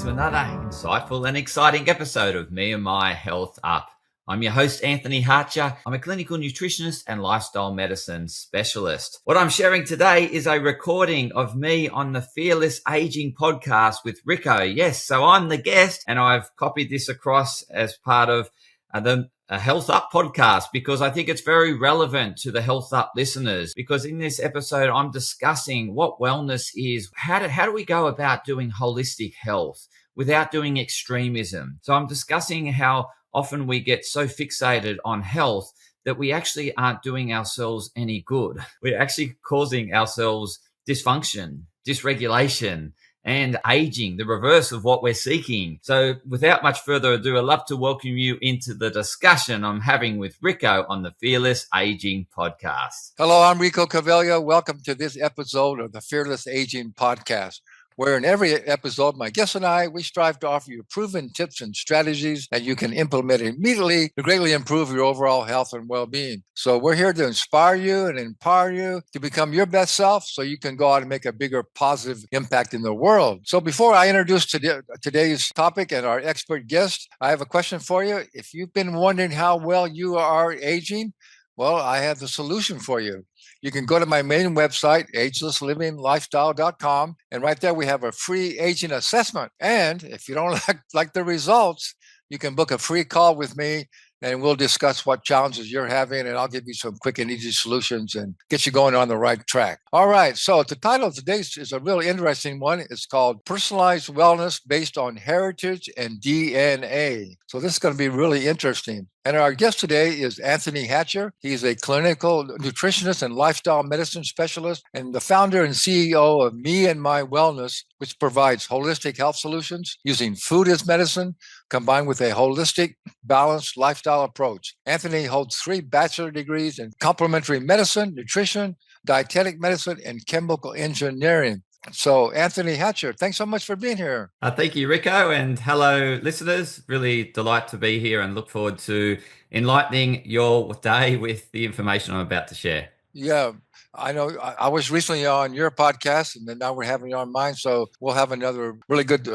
to another insightful and exciting episode of Me and My Health Up. I'm your host, Anthony Hartcher. I'm a clinical nutritionist and lifestyle medicine specialist. What I'm sharing today is a recording of me on the Fearless Aging podcast with Rico. Yes, so I'm the guest, and I've copied this across as part of the Health Up podcast because I think it's very relevant to the Health Up listeners, because in this episode, I'm discussing what wellness is. How do we go about doing holistic health without doing extremism? So I'm discussing how often we get so fixated on health that we actually aren't doing ourselves any good. We're actually causing ourselves dysfunction, dysregulation, and aging, the reverse of what we're seeking. So without much further ado, I'd love to welcome you into the discussion I'm having with Rico on the Fearless Aging podcast. Hello, I'm Rico Caveglia. Welcome to this episode of the Fearless Aging podcast, where in every episode, my guest and I, we strive to offer you proven tips and strategies that you can implement immediately to greatly improve your overall health and well-being. So we're here to inspire you and empower you to become your best self so you can go out and make a bigger positive impact in the world. So before I introduce today's topic and our expert guest, I have a question for you. If you've been wondering how well you are aging, well, I have the solution for you. You can go to my main website, agelesslivinglifestyle.com, and right there we have a free aging assessment. And if you don't like the results, you can book a free call with me, and we'll discuss what challenges you're having, and I'll give you some quick and easy solutions and get you going on the right track. All right, so the title of today is a really interesting one. It's called Personalized Wellness Based on Heritage and DNA. So this is going to be really interesting. And our guest today is Anthony Hartcher. He's a clinical nutritionist and lifestyle medicine specialist and the founder and CEO of me&my Wellness, which provides holistic health solutions using food as medicine combined with a holistic, balanced lifestyle approach. Anthony holds 3 bachelor degrees in complementary medicine, nutrition, dietetic medicine, and chemical engineering. So, Anthony Hartcher, thanks so much for being here. Thank you, Rico, and hello, listeners. Really delight to be here and look forward to enlightening your day with the information I'm about to share. Yeah, I know. I was recently on your podcast, and then now we're having you on mine. So we'll have another really good,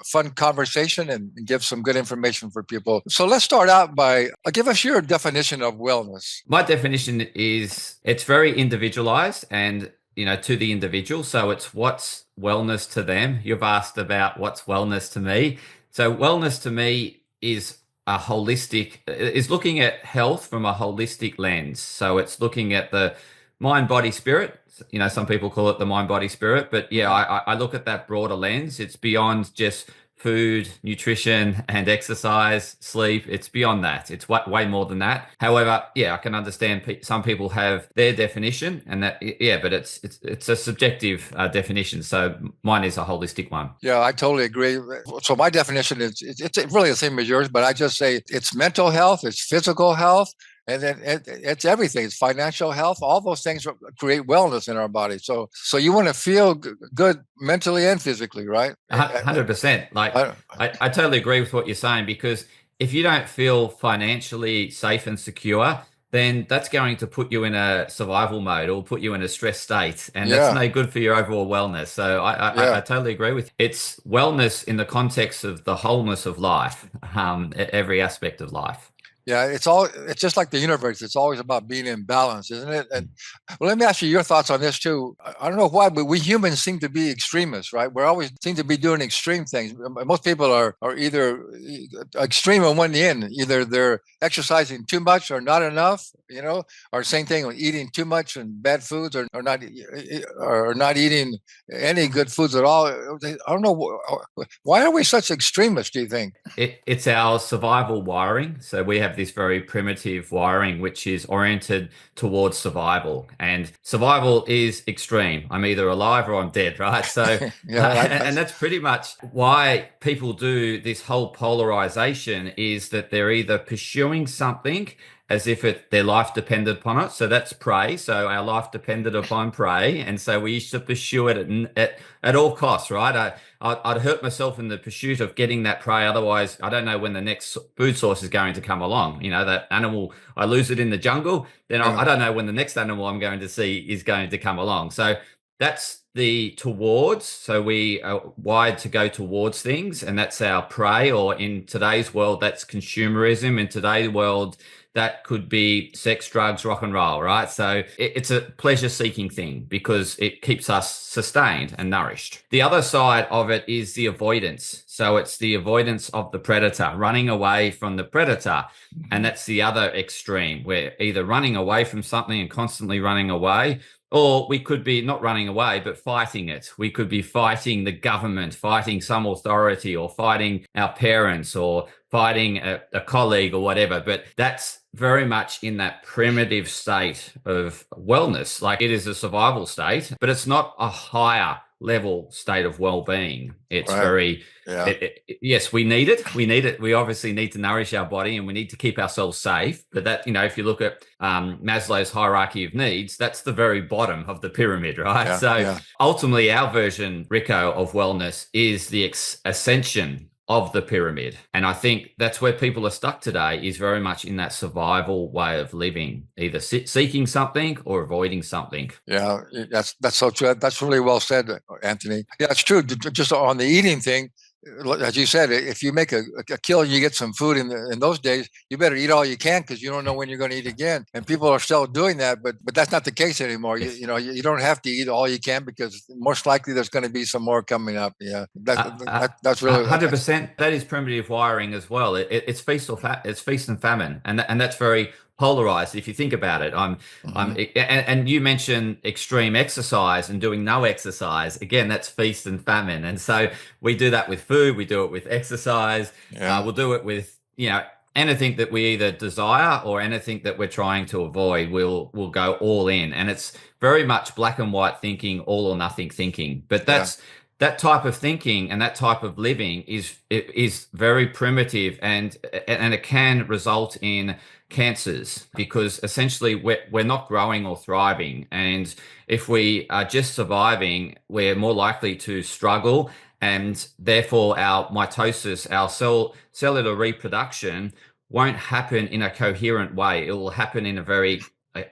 fun conversation and give some good information for people. So let's start out by give us your definition of wellness. My definition is it's very individualized and to the individual. So it's what's wellness to them. You've asked about what's wellness to me. So wellness to me is looking at health from a holistic lens. So it's looking at the mind, body, spirit. Some people call it the mind, body, spirit, but yeah, I look at that broader lens. It's beyond just food, nutrition, and exercise, sleep. It's beyond that. It's way more than that. However, yeah, I can understand some people have their definition, and that, yeah, but it's a subjective definition. So mine is a holistic one. Yeah, I totally agree. So my definition is it's really the same as yours, but I just say it's mental health, it's physical health, and then it's everything. It's financial health. All those things create wellness in our body. So you want to feel good mentally and physically, right? 100%. Like I totally agree with what you're saying, because if you don't feel financially safe and secure, then that's going to put you in a survival mode or put you in a stress state. And that's no good for your overall wellness. So I totally agree with you. It's wellness in the context of the wholeness of life, every aspect of life. Yeah, it's just like the universe. It's always about being in balance, isn't it? And well, let me ask you your thoughts on this too. I don't know why, but we humans seem to be extremists, right? We always seem to be doing extreme things. Most people are either extreme on one end. Either they're exercising too much or not enough, or same thing, eating too much and bad foods, or not eating any good foods at all. I don't know. Why are we such extremists, do you think? It's our survival wiring. So we have this very primitive wiring which is oriented towards survival, and survival is extreme. I'm either alive or I'm dead, right? So and that's pretty much why people do this whole polarization, is that they're either pursuing something as if their life depended upon it. So that's prey. So our life depended upon prey. And so we used to pursue it at all costs, right? I'd hurt myself in the pursuit of getting that prey. Otherwise, I don't know when the next food source is going to come along. That animal, I lose it in the jungle, then I don't know when the next animal I'm going to see is going to come along. So That's the towards. So we are wired to go towards things, and that's our prey. Or in today's world, that's consumerism. In today's world, that could be sex, drugs, rock and roll, right? So it's a pleasure seeking thing because it keeps us sustained and nourished. The other side of it is the avoidance. So it's the avoidance of the predator, running away from the predator. And that's the other extreme. We're either running away from something and constantly running away, or we could be not running away, but fighting it. We could be fighting the government, fighting some authority, or fighting our parents, or fighting a colleague or whatever. But that's very much in that primitive state of wellness. Like, it is a survival state, but it's not a higher level state of well-being. It's Right. very, Yeah. yes, we need it. We need it. We obviously need to nourish our body, and we need to keep ourselves safe. But that, if you look at Maslow's hierarchy of needs, that's the very bottom of the pyramid, right? Yeah. So Yeah. ultimately, our version, Rico, of wellness is the ascension of the pyramid. And I think that's where people are stuck today, is very much in that survival way of living, either seeking something or avoiding something. Yeah, that's so true. That's really well said, Anthony. Yeah, it's true. Just on the eating thing, as you said, if you make a kill and you get some food in those days, you better eat all you can, because you don't know when you're going to eat again. And people are still doing that, but that's not the case anymore. Yes. You don't have to eat all you can, because most likely there's going to be some more coming up. Yeah, that's really 100%. That is primitive wiring as well. It's feast or it's feast and famine, and that's very polarized if you think about it. And you mentioned extreme exercise and doing no exercise. Again, that's feast and famine. And so we do that with food, we do it with exercise. Yeah. We'll do it with anything that we either desire or anything that we're trying to avoid. We'll go all in, and it's very much black and white thinking, all or nothing thinking. But that type of thinking and that type of living is very primitive, and it can result in cancers, because essentially we're not growing or thriving. And if we are just surviving, we're more likely to struggle, and therefore our mitosis, our cellular reproduction, won't happen in a coherent way. It will happen in a very,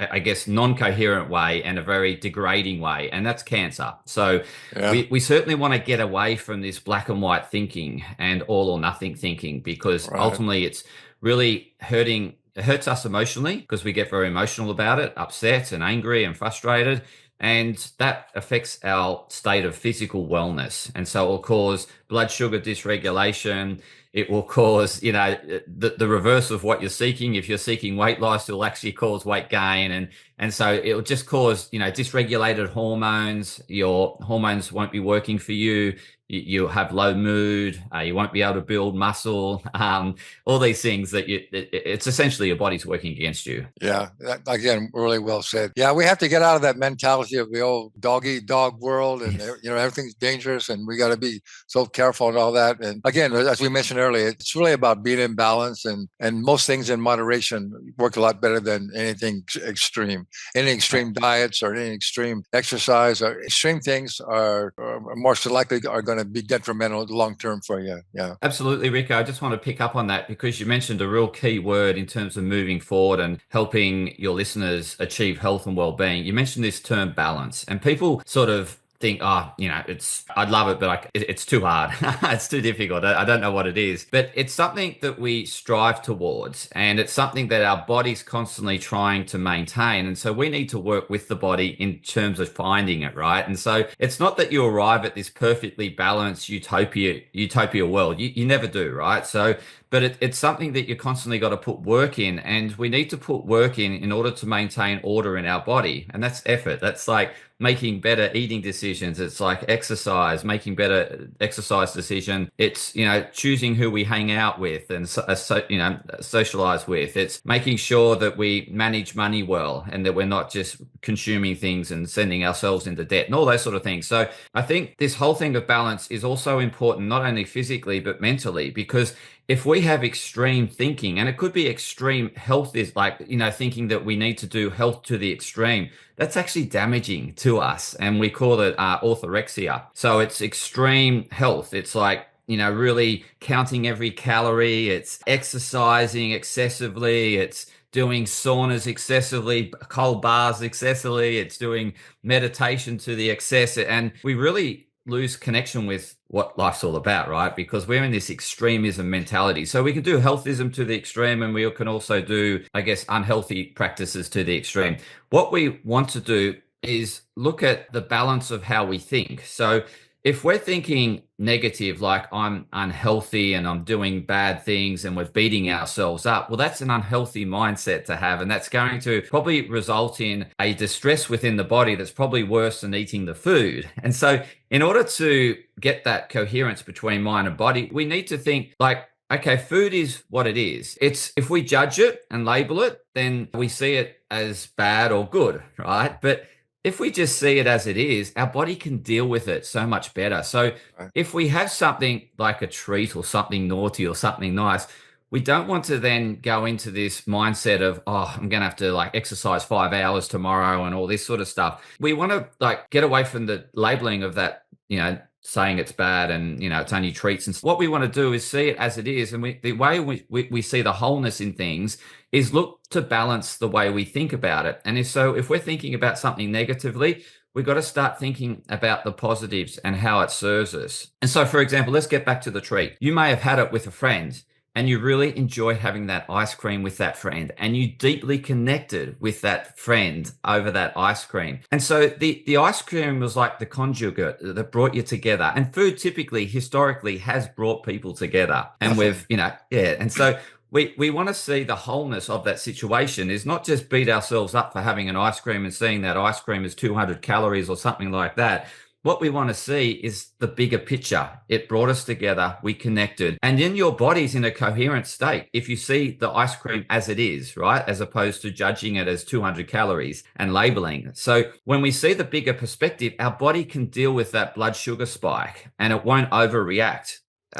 I guess, non-coherent way, and a very degrading way, and that's cancer. So we certainly want to get away from this black and white thinking and all or nothing thinking, because ultimately it's really hurting. It hurts us emotionally, because we get very emotional about it, upset and angry and frustrated. And that affects our state of physical wellness. And so it will cause blood sugar dysregulation. It will cause, the reverse of what you're seeking. If you're seeking weight loss, it will actually cause weight gain. And so it will just cause, dysregulated hormones. Your hormones won't be working for you. You'll have low mood. You won't be able to build muscle. All these things that it's essentially your body's working against you. Yeah, again, really well said. Yeah, we have to get out of that mentality of the old dog eat dog world, and everything's dangerous, and we got to be so careful and all that. And again, as we mentioned earlier, it's really about being in balance, and most things in moderation work a lot better than anything extreme. Any extreme diets or any extreme exercise or extreme things are more likely are going to be detrimental long term for you. Yeah, absolutely, Rico. I just want to pick up on that, because you mentioned a real key word in terms of moving forward and helping your listeners achieve health and well-being. You mentioned this term balance, and people sort of think, I'd love it, but it's too hard. It's too difficult. I don't know what it is, but it's something that we strive towards, and it's something that our body's constantly trying to maintain. And so we need to work with the body in terms of finding it, right? And so it's not that you arrive at this perfectly balanced utopia world. You never do, right? So, but it's something that you constantly got to put work in, and we need to put work in order to maintain order in our body. And that's effort. That's like making better eating decisions. It's like exercise, making better exercise decision. It's, choosing who we hang out with and, socialize with. It's making sure that we manage money well, and that we're not just consuming things and sending ourselves into debt and all those sort of things. So I think this whole thing of balance is also important, not only physically, but mentally, because if we have extreme thinking, and it could be extreme health, is like, thinking that we need to do health to the extreme, that's actually damaging to us. And we call it orthorexia. So it's extreme health. It's like, really counting every calorie. It's exercising excessively. It's doing saunas excessively, cold baths excessively. It's doing meditation to the excess. And we really lose connection with what life's all about, right? Because we're in this extremism mentality. So we can do healthism to the extreme, and we can also do, I guess, unhealthy practices to the extreme. What we want to do is look at the balance of how we think. So if we're thinking negative, like I'm unhealthy and I'm doing bad things and we're beating ourselves up, well, that's an unhealthy mindset to have. And that's going to probably result in a distress within the body that's probably worse than eating the food. And so in order to get that coherence between mind and body, we need to think like, okay, food is what it is. It's if we judge it and label it, then we see it as bad or good, right? But if we just see it as it is, our body can deal with it so much better. So if we have something like a treat or something naughty or something nice, we don't want to then go into this mindset of, oh, I'm going to have to like exercise 5 hours tomorrow and all this sort of stuff. We want to like get away from the labeling of that, saying it's bad and it's only treats. And what we want to do is see it as it is. And the way we see the wholeness in things is look to balance the way we think about it. And if we're thinking about something negatively, we've got to start thinking about the positives and how it serves us. And so, for example, let's get back to the treat. You may have had it with a friend, and you really enjoyed having that ice cream with that friend, and you deeply connected with that friend over that ice cream. And so the ice cream was like the conjugate that brought you together. And food typically, historically, has brought people together. And And so we want to see the wholeness of that situation is not just beat ourselves up for having an ice cream and seeing that ice cream is 200 calories or something like that. What we want to see is the bigger picture. It brought us together. We connected. And then your body's in a coherent state. If you see the ice cream as it is, right? As opposed to judging it as 200 calories and labeling. So when we see the bigger perspective, our body can deal with that blood sugar spike and it won't overreact.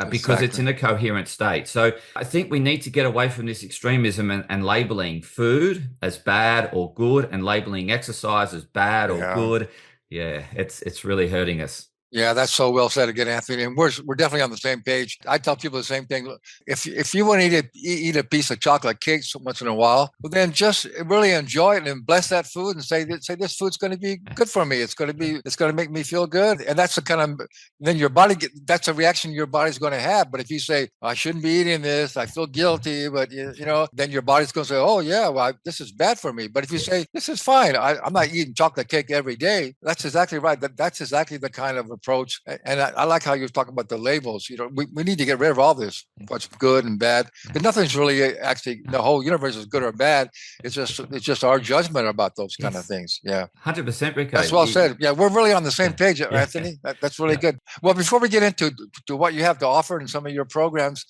Because it's in a coherent state. So I think we need to get away from this extremism and labeling food as bad or good and labeling exercise as bad or good. Yeah, it's really hurting us. Yeah, that's so well said again, Anthony. And we're definitely on the same page. I tell people the same thing. If you want to eat a piece of chocolate cake once in a while, well, then just really enjoy it and bless that food and say this food's going to be good for me. It's going to make me feel good. And that's the kind of then your body that's a reaction your body's going to have. But if you say I shouldn't be eating this, I feel guilty, but then your body's going to say, oh yeah, well this is bad for me. But if you say this is fine, I'm not eating chocolate cake every day. That's exactly right. That's exactly the kind of approach. And I like how you're talking about the labels. We need to get rid of all this, what's good and bad. But nothing's really actually, the whole universe is good or bad. It's just our judgment about those kind of things. Yeah. 100%, Rico. That's well said. Yeah, we're really on the same page, Anthony. That's really good. Well, before we get into what you have to offer in some of your programs,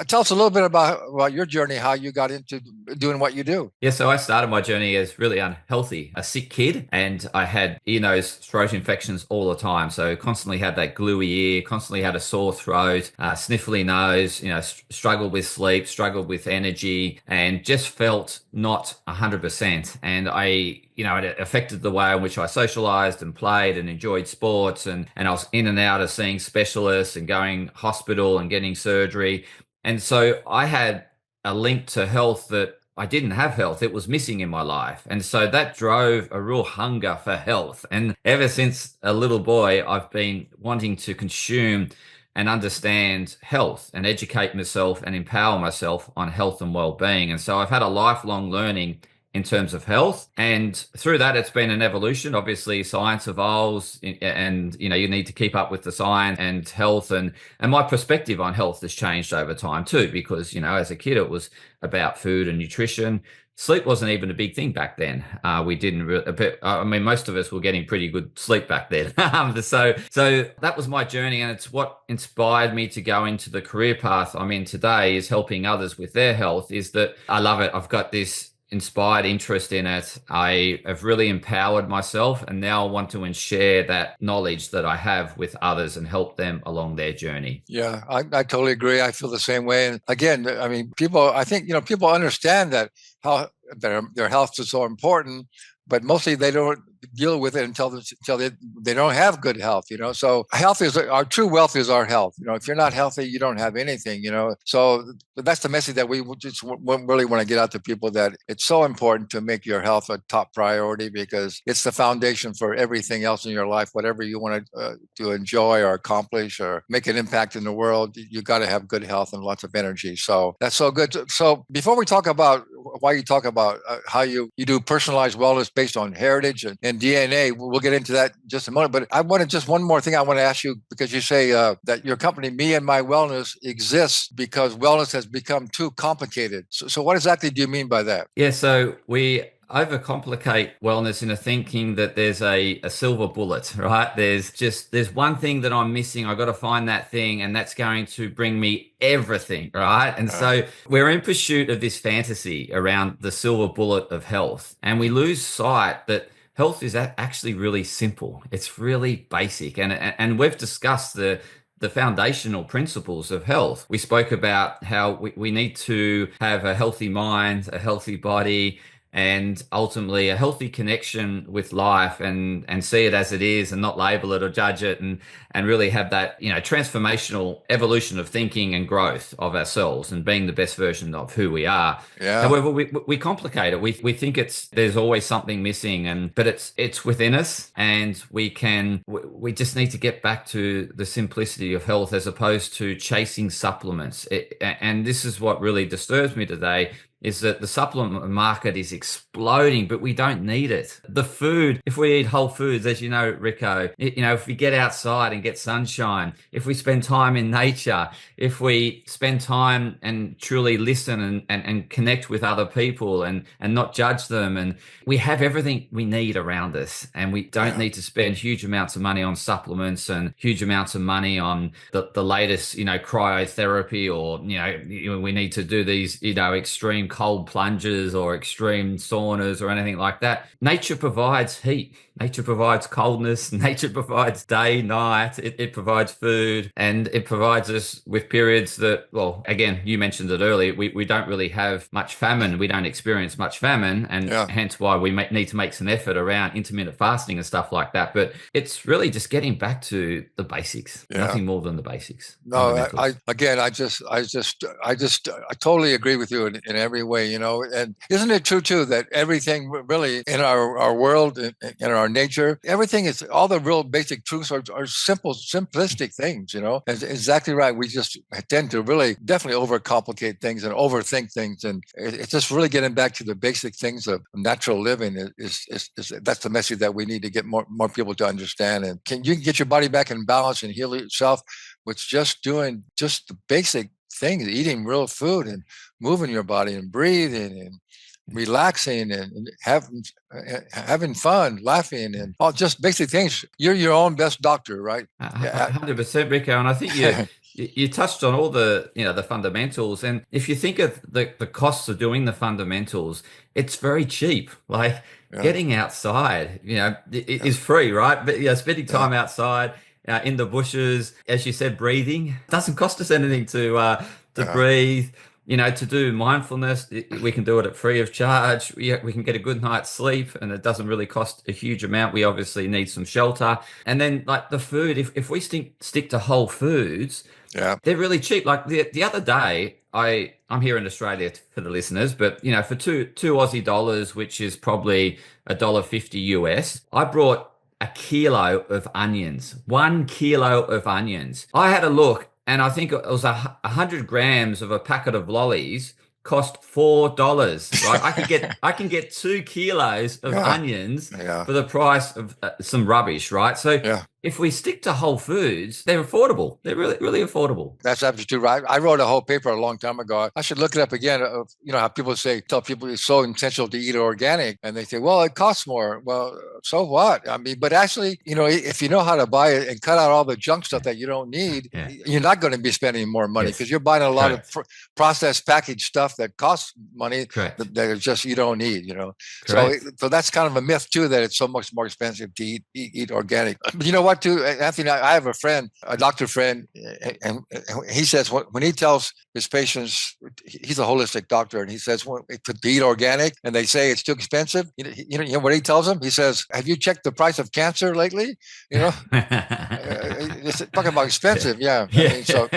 tell us a little bit about your journey, how you got into doing what you do. Yeah, so I started my journey as really unhealthy, a sick kid, and I had ear, nose, throat infections all the time. So constantly had that gluey ear, constantly had a sore throat, sniffly nose, struggled with sleep, struggled with energy, and just felt not 100%. And it affected the way in which I socialized and played and enjoyed sports. And I was in and out of seeing specialists and going hospital and getting surgery. And so I had a link to health that I didn't have health. It was missing in my life. And so that drove a real hunger for health. And ever since a little boy, I've been wanting to consume and understand health and educate myself and empower myself on health and well-being. And so I've had a lifelong learning in terms of health. And through that, it's been an evolution. Obviously, science evolves and, you need to keep up with the science and health. And my perspective on health has changed over time too, because, as a kid, it was about food and nutrition. Sleep wasn't even a big thing back then. We didn't, most of us were getting pretty good sleep back then. So that was my journey. And it's what inspired me to go into the career path I'm in today, is helping others with their health. Is that I love it. I've got this inspired interest in it. I have really empowered myself, and now I want to share that knowledge that I have with others and help them along their journey. Yeah, I totally agree. I feel the same way. And again, people understand that how their health is so important, but mostly they don't deal with it until they don't have good health, So health is our true wealth is our health. If you're not healthy, you don't have anything, So that's the message that we just really want to get out to people, that it's so important to make your health a top priority, because it's the foundation for everything else in your life. Whatever you want to enjoy or accomplish or make an impact in the world, you got to have good health and lots of energy. So that's so good. So before we talk about why you talk about how you do personalized wellness based on heritage and DNA, we'll get into that in just a moment. But I want to just one more thing I want to ask you, because you say that your company, Me&my Wellness, exists because wellness has become too complicated. So what exactly do you mean by that? Yeah, so we overcomplicate wellness into thinking that there's a silver bullet, right? There's one thing that I'm missing. I've got to find that thing, and that's going to bring me everything, right? And so we're in pursuit of this fantasy around the silver bullet of health, and we lose sight that health is actually really simple. It's really basic, and we've discussed the foundational principles of health. We spoke about how we need to have a healthy mind, a healthy body, and ultimately a healthy connection with life, and see it as it is, and not label it or judge it, and really have that transformational evolution of thinking and growth of ourselves and being the best version of who we are. Yeah. However, we complicate it. We think there's always something missing, but it's within us, and we just need to get back to the simplicity of health as opposed to chasing supplements. And this is what really disturbs me today, is that the supplement market is exploding, but we don't need it. The food, if we eat whole foods, as you know, Rico, if we get outside and get sunshine, if we spend time in nature, if we spend time and truly listen and connect with other people and not judge them, and we have everything we need around us, and we don't need to spend huge amounts of money on supplements and huge amounts of money on the latest, cryotherapy, or, we need to do these, extreme cold plunges or extreme saunas or anything like that. Nature provides heat. Nature provides coldness. Nature provides day, night. It provides food, and it provides us with periods that, well, again, you mentioned it earlier, we don't really have much famine. We don't experience much famine, and hence why we need to make some effort around intermittent fasting and stuff like that. But it's really just getting back to the basics, nothing more than the basics. No, I totally agree with you in every way, and isn't it true too that everything really in our world, in our nature, everything is, all the real basic truths are simple, simplistic things, It's exactly right. We just tend to really definitely overcomplicate things and overthink things, and it's just really getting back to the basic things of natural living is that's the message that we need to get more people to understand. And you can get your body back in balance and heal itself with just doing just the basic things, eating real food and moving your body and breathing and relaxing and having fun, laughing, and all just basic things. You're your own best doctor, right? 100%, Rico. And I think you touched on all the the fundamentals. And if you think of the costs of doing the fundamentals, it's very cheap. Like getting outside, is free, right? But spending time outside. In the bushes, as you said, breathing doesn't cost us anything to breathe. To do mindfulness, we can do it at free of charge. We can get a good night's sleep, and it doesn't really cost a huge amount. We obviously need some shelter, and then like the food, if we stick to whole foods, they're really cheap. Like the other day, I'm here in Australia for the listeners, but for two Aussie dollars, which is probably $1.50 US, I brought a kilo of onions, 1 kilo of onions. I had a look, and I think it was 100 grams of a packet of lollies cost $4. Right? I can get 2 kilos of onions for the price of some rubbish. Right? So if we stick to whole foods, they're affordable. They're really, really affordable. That's absolutely right. I wrote a whole paper a long time ago. I should look it up again. How people tell people it's so essential to eat organic, and they say, well, it costs more. Well, so what? I mean, but actually, if you know how to buy it and cut out all the junk stuff that you don't need, you're not going to be spending more money because you're buying a lot of processed packaged stuff that costs money that is just you don't need. So that's kind of a myth too, that it's so much more expensive to eat organic. But you know what? what, too, Anthony? I have a friend, a doctor friend, and he says when he tells his patients, he's a holistic doctor, and he says to eat organic, and they say it's too expensive. You know what he tells them? He says, "Have you checked the price of cancer lately?" You know, it's talking about expensive. Yeah, Yeah. I mean, so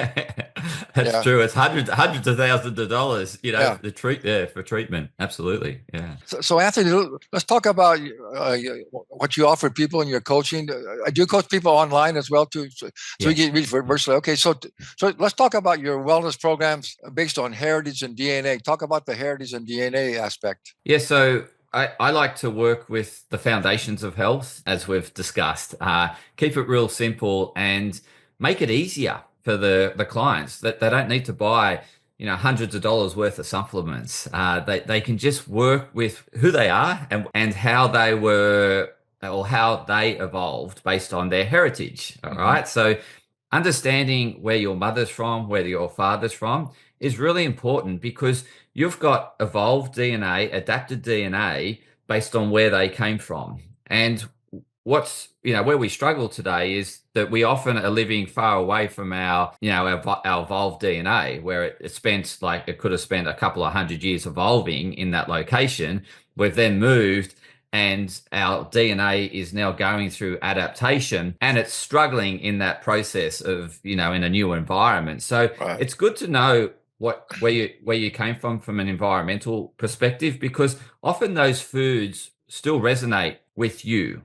That's yeah. true. It's hundreds of thousands of dollars, Yeah. for treatment. Absolutely. Yeah. So Anthony, let's talk about what you offer people in your coaching. Do you coach people online as well too? So you Yes. get really virtually. Okay, so let's talk about your wellness programs based on heritage and DNA. Talk about the heritage and DNA aspect. Yeah. So I like to work with the foundations of health, as we've discussed. Keep it real simple and make it easier for the clients that they don't need to buy, hundreds of dollars worth of supplements. They can just work with who they are and how they were or how they evolved based on their heritage. All right. So understanding where your mother's from, where your father's from is really important because you've got evolved DNA, adapted DNA based on where they came from. And where we struggle today is that we often are living far away from our evolved DNA, where it spent, like, it could have spent a couple of hundred years evolving in that location. We've then moved, and our DNA is now going through adaptation, and it's struggling in that process of, in a new environment. So Right. it's good to know where you came from an environmental perspective, because often those foods still resonate with you.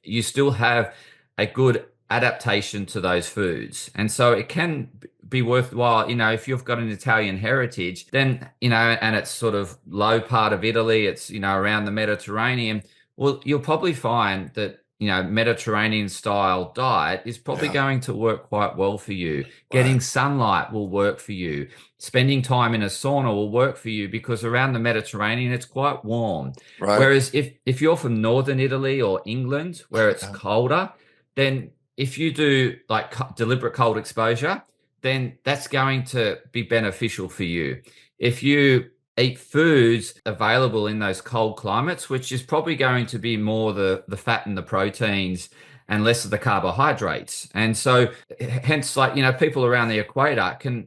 You still have a good adaptation to those foods. And so it can be worthwhile, if you've got an Italian heritage, then, and it's sort of low part of Italy, it's, around the Mediterranean. Well, you'll probably find that, Mediterranean style diet is probably going to work quite well for you. Getting sunlight will work for you. Spending time in a sauna will work for you because around the Mediterranean, it's quite warm. Right. Whereas if you're from northern Italy or England, where it's colder, then if you do like deliberate cold exposure, then that's going to be beneficial for you. If you eat foods available in those cold climates, which is probably going to be more the fat and the proteins and less of the carbohydrates. And so hence, like, people around the equator can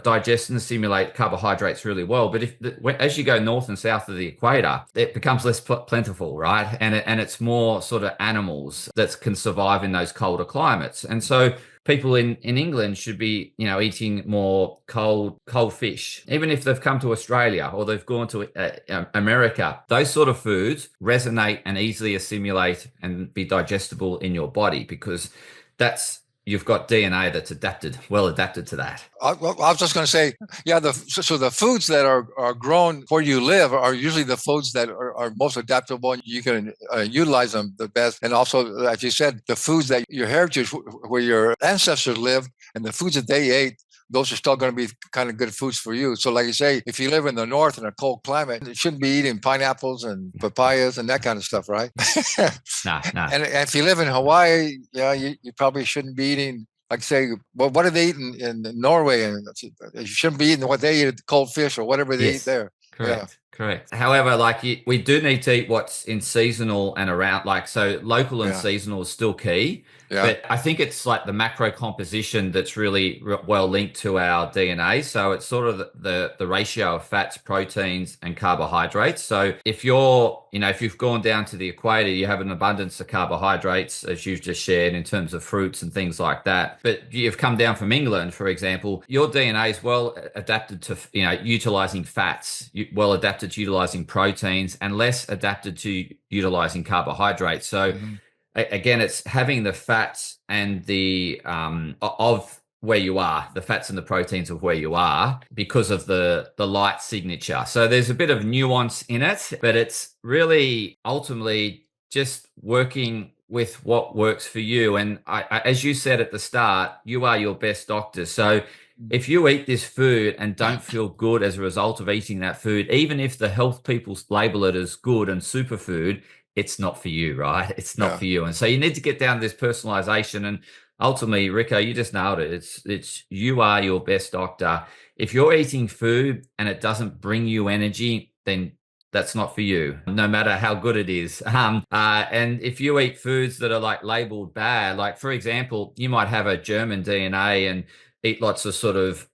digest and assimilate carbohydrates really well. But as you go north and south of the equator, it becomes less plentiful, right? And it's more sort of animals that can survive in those colder climates. And so people in England should be, eating more cold fish, even if they've come to Australia or they've gone to America. Those sort of foods resonate and easily assimilate and be digestible in your body because you've got DNA that's well adapted to that. I was just going to say, yeah, so the foods that are grown where you live are usually the foods that are most adaptable, and you can utilize them the best. And also, as you said, the foods that your heritage, where your ancestors lived, and the foods that they ate, those are still going to be kind of good foods for you. So like you say, if you live in the north in a cold climate, you shouldn't be eating pineapples and papayas and that kind of stuff, right? No. And if you live in Hawaii, you probably shouldn't be eating, like, say, well, what do they eat in Norway? And you shouldn't be eating what they eat, cold fish or whatever they eat there. Correct. However, like, we do need to eat what's in seasonal and around, like, so local and seasonal is still key. But I think it's like the macro composition that's really well linked to our DNA. So it's sort of the ratio of fats, proteins, and carbohydrates. So if you've gone down to the equator, you have an abundance of carbohydrates, as you've just shared, in terms of fruits and things like that. But you've come down from England, for example, your DNA is well adapted to, utilizing fats, well adapted to utilizing proteins, and less adapted to utilizing carbohydrates. So again, it's having the fats and the of where you are, the fats and the proteins of where you are, because of the light signature. So there's a bit of nuance in it, but it's really ultimately just working with what works for you. And as you said at the start, you are your best doctor. So if you eat this food and don't feel good as a result of eating that food, even if the health people label it as good and superfood, it's not for you, right? It's not for you. And so you need to get down to this personalization. And ultimately, Rico, you just nailed it. It's you are your best doctor. If you're eating food and it doesn't bring you energy, then that's not for you, no matter how good it is. And if you eat foods that are like labeled bad, like for example, you might have a German DNA and eat lots of sort of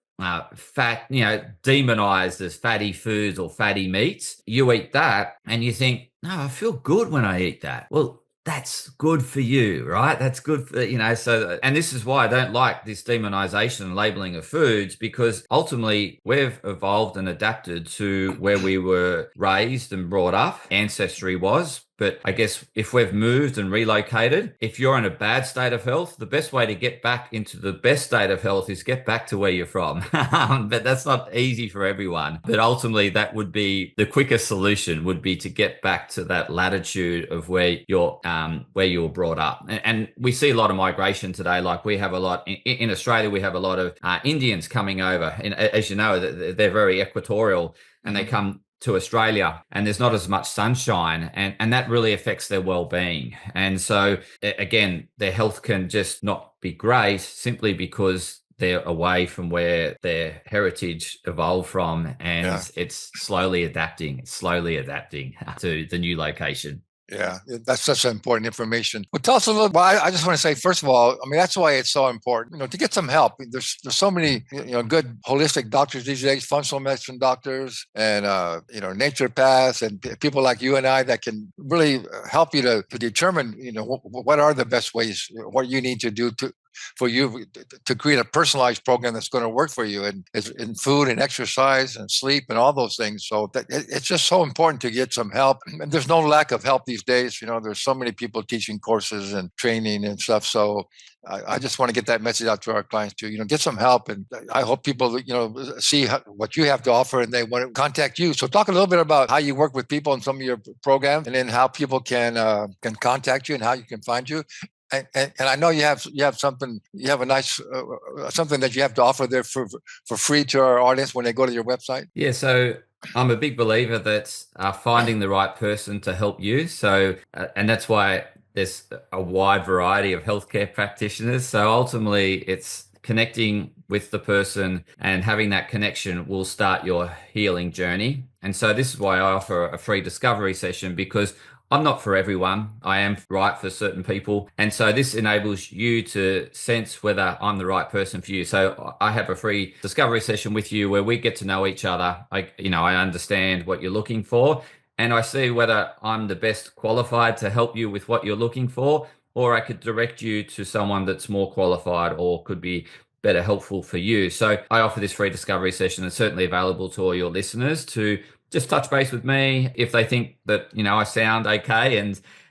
fat, demonized as fatty foods or fatty meats. You eat that and you think, no, I feel good when I eat that. Well, that's good for you, right? That's good for, so, and this is why I don't like this demonization and labeling of foods, because ultimately we've evolved and adapted to where we were raised and brought up. Ancestry was. But I guess if we've moved and relocated, if you're in a bad state of health, the best way to get back into the best state of health is get back to where you're from. But that's not easy for everyone. But ultimately, that would be the quickest solution, would be to get back to that latitude of where you were brought up. And we see a lot of migration today. Like we have a lot in Australia, we have a lot of Indians coming over. And as you know, they're very equatorial, and they come to Australia, and there's not as much sunshine, and that really affects their well-being. And so again, their health can just not be great simply because they're away from where their heritage evolved from, and it's slowly adapting to the new location. Yeah, that's such important information. Well, tell us a little. Well, I just want to say, first of all, I mean, that's why it's so important, to get some help. There's so many, good holistic doctors these days, functional medicine doctors, and naturopaths, and people like you and I that can really help you to determine, what are the best ways, what you need to do for you to create a personalized program that's going to work for you, and in food and exercise and sleep and all those things. So it's just so important to get some help. And there's no lack of help these days. There's so many people teaching courses and training and stuff. So I just want to get that message out to our clients too. Get some help, and I hope people see what you have to offer and they want to contact you. So talk a little bit about how you work with people in some of your programs, and then how people can contact you and how you can find you. And I know you have something, you have a nice something that you have to offer there for free to our audience when they go to your website. Yeah, so I'm a big believer that finding the right person to help you. So, and that's why there's a wide variety of healthcare practitioners. So ultimately, it's connecting with the person, and having that connection will start your healing journey. And so this is why I offer a free discovery session, because I'm not for everyone. I am right for certain people. And so this enables you to sense whether I'm the right person for you. So I have a free discovery session with you where we get to know each other. I understand what you're looking for, and I see whether I'm the best qualified to help you with what you're looking for, or I could direct you to someone that's more qualified or could be better helpful for you. So I offer this free discovery session. It's certainly available to all your listeners to just touch base with me. If they think that, I sound okay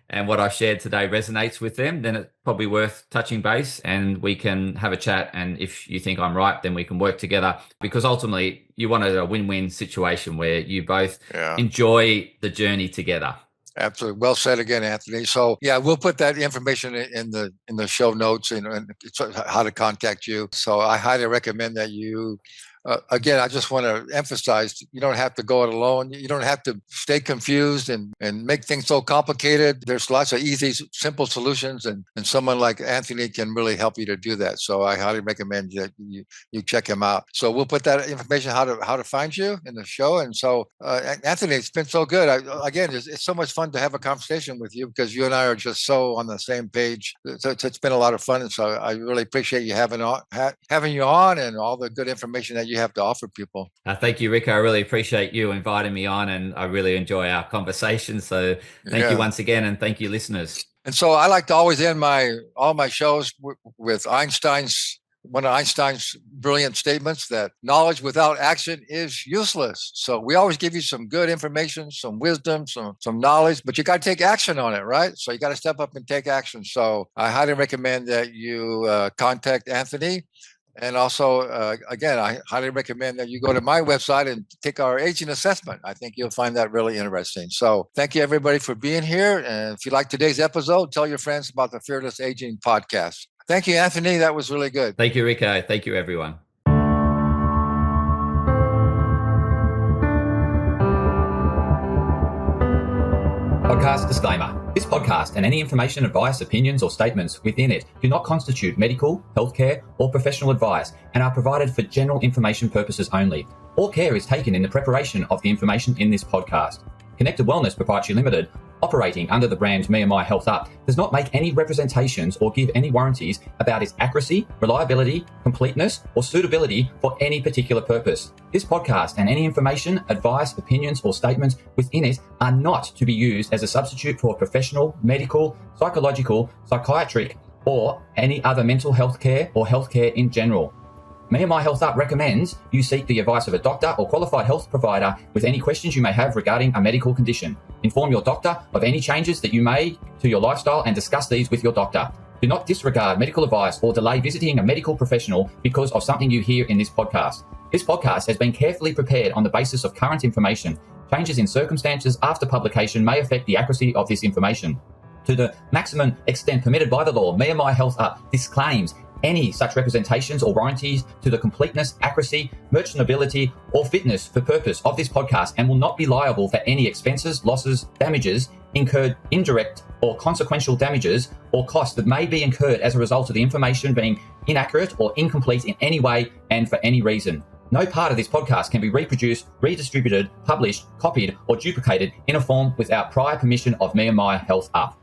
and what I shared today resonates with them, then it's probably worth touching base, and we can have a chat. And if you think I'm right, then we can work together, because ultimately you want a win-win situation where you both enjoy the journey together. Absolutely. Well said again, Anthony. So we'll put that information in the show notes and how to contact you. So I highly recommend that you, again, I just want to emphasize, you don't have to go it alone. You don't have to stay confused and make things so complicated. There's lots of easy, simple solutions, and someone like Anthony can really help you to do that. So I highly recommend that you check him out. So we'll put that information, how to find you, in the show. And so, Anthony, it's been so good. Again, it's so much fun to have a conversation with you, because you and I are just so on the same page. It's been a lot of fun. And so I really appreciate you having you on, and all the good information that you have to offer people. Thank you, Rico. I really appreciate you inviting me on, and I really enjoy our conversation. So thank you once again, and thank you, listeners. And so I like to always end all my shows with one of Einstein's brilliant statements, that knowledge without action is useless. So we always give you some good information, some wisdom, some knowledge, but you got to take action on it, right? So you got to step up and take action. So I highly recommend that you contact Anthony. And also, again, I highly recommend that you go to my website and take our aging assessment. I think you'll find that really interesting. So thank you, everybody, for being here. And if you like today's episode, tell your friends about the Fearless Aging podcast. Thank you, Anthony. That was really good. Thank you, Rico. Thank you, everyone. Podcast disclaimer. This podcast and any information, advice, opinions, or statements within it do not constitute medical, healthcare, or professional advice, and are provided for general information purposes only. All care is taken in the preparation of the information in this podcast. Connected Wellness Proprietary Limited, operating under the brand me&my Health Up, does not make any representations or give any warranties about its accuracy, reliability, completeness, or suitability for any particular purpose. This podcast and any information, advice, opinions, or statements within it are not to be used as a substitute for professional, medical, psychological, psychiatric, or any other mental health care or healthcare in general. me&my Health Up recommends you seek the advice of a doctor or qualified health provider with any questions you may have regarding a medical condition. Inform your doctor of any changes that you may to your lifestyle and discuss these with your doctor. Do not disregard medical advice or delay visiting a medical professional because of something you hear in this podcast. This podcast has been carefully prepared on the basis of current information. Changes in circumstances after publication may affect the accuracy of this information. To the maximum extent permitted by the law, me&my Health Up disclaims any such representations or warranties to the completeness, accuracy, merchantability, or fitness for purpose of this podcast and will not be liable for any expenses, losses, damages incurred, indirect or consequential damages or costs that may be incurred as a result of the information being inaccurate or incomplete in any way and for any reason. No part of this podcast can be reproduced, redistributed, published, copied, or duplicated in a form without prior permission of me&my Health Up.